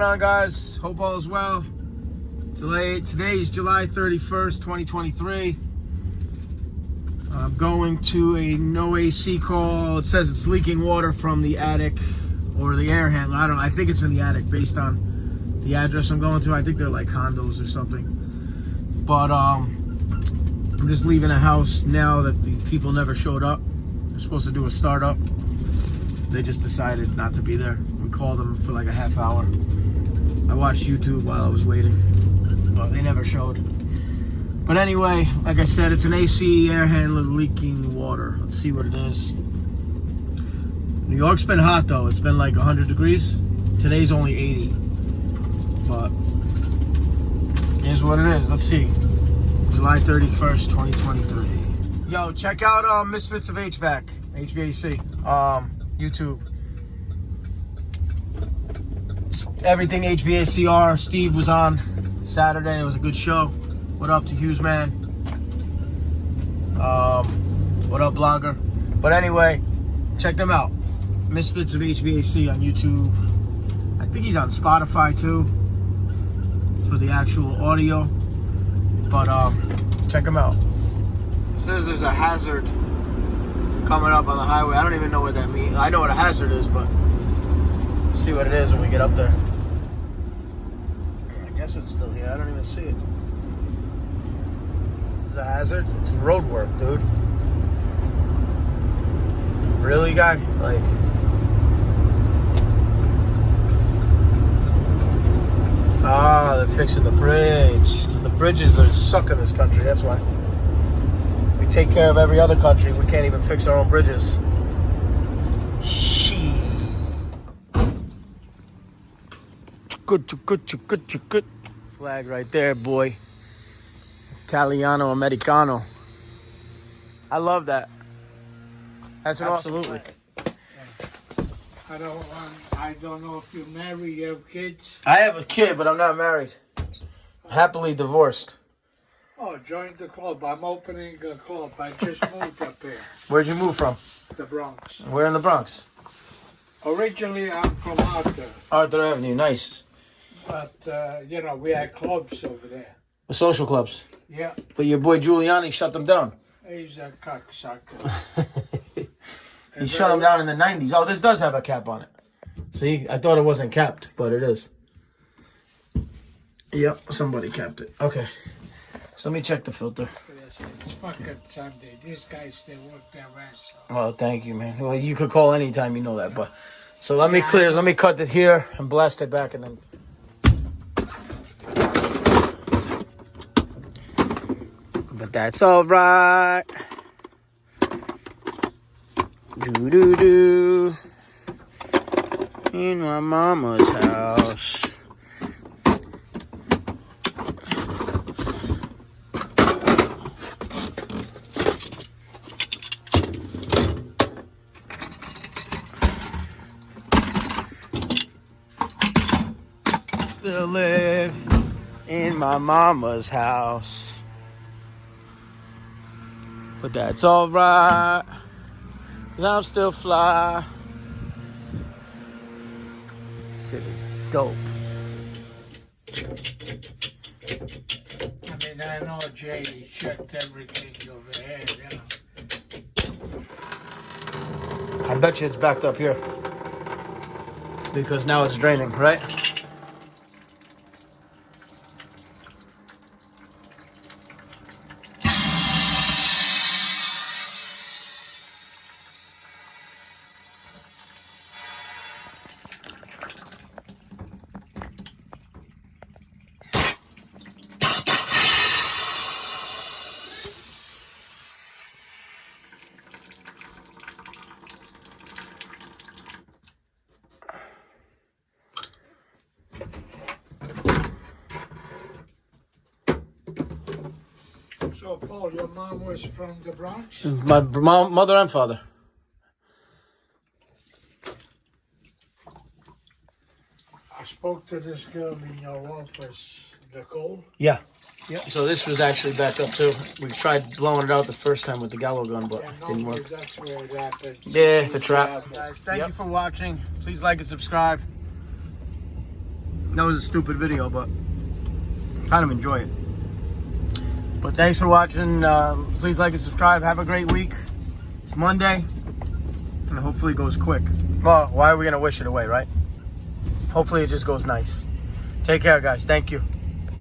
on, guys? Hope all is well. Today is July 31st, 2023. I'm going to a no AC call. It says it's leaking water from the attic or the air handler. I think it's in the attic based on the address I'm going to. I think they're like condos or something. But I'm just leaving the house now that the people never showed up. They're supposed to do a startup. They just decided not to be there. We called them for like a half hour. I watched YouTube while I was waiting. Well, they never showed. But anyway, like I said, it's an AC air handler leaking water. Let's see what it is. New York's been hot though. It's been like 100 degrees. Today's only 80. But here's what it is. Let's see. July 31st, 2023. Yo, check out Misfits of HVAC. HVAC. YouTube. Everything HVACR. Steve was on Saturday. It was a good show. What up to Hughes, man? What up, blogger? But anyway, check them out. Misfits of HVAC on YouTube. I think he's on Spotify too for the actual audio. But check him out. It says there's a hazard coming up on the highway. I don't even know what that means. I know what a hazard is, but we'll see what it is when we get up there. I guess it's still here. I don't even see it. This is a hazard? It's road work, dude. Really, guy? Like, they're fixing the bridge. Because the bridges are suck in this country, that's why. We take care of every other country. We can't even fix our own bridges. Shit. Good. Flag right there, boy. Italiano Americano. I love that. That's an Absolutely. I don't know if you're married, you have kids. I have a kid, but I'm not married. Happily divorced. Oh, join the club. I'm opening a club. I just moved up here, Where'd you move from? the Bronx. Where in the Bronx? Originally, I'm from Arthur, Arthur Avenue. Nice. but, we had clubs over there. The social clubs. Yeah, But your boy Giuliani shut them down. he's a cocksucker. He shut them down in the 90s. Oh, this does have a cap on it. See? I thought it wasn't capped, but it is. Yep, somebody capped it. Okay. So let me check the filter. It's fucking Sunday. These guys, they work their ass off. Well, thank you, man. Well, you could call anytime, you know that. But so let me cut it here and blast it back and then. But that's all right. Do in my mama's house. Still live in my mama's house. But that's all right. 'Cause I'm still fly. This shit is dope. I mean, I know Jay checked everything over here, I bet you it's backed up here. Because now it's draining, right? So, Paul, your mom was from the Bronx? My mother and father. I spoke to this girl in your office, Nicole. Yeah. Yeah. So this was actually back up too. We tried blowing it out the first time with the gallo gun, but Yeah, it didn't normally work. that's where it happens. Yeah, the trap. Yeah, Guys, thank you for watching. Please like and subscribe. That was a stupid video, but kind of enjoy it. But thanks for watching. Please like and subscribe. Have a great week. It's Monday, and hopefully it goes quick. Well, why are we going to wish it away, right? Hopefully it just goes nice. Take care, guys. Thank you.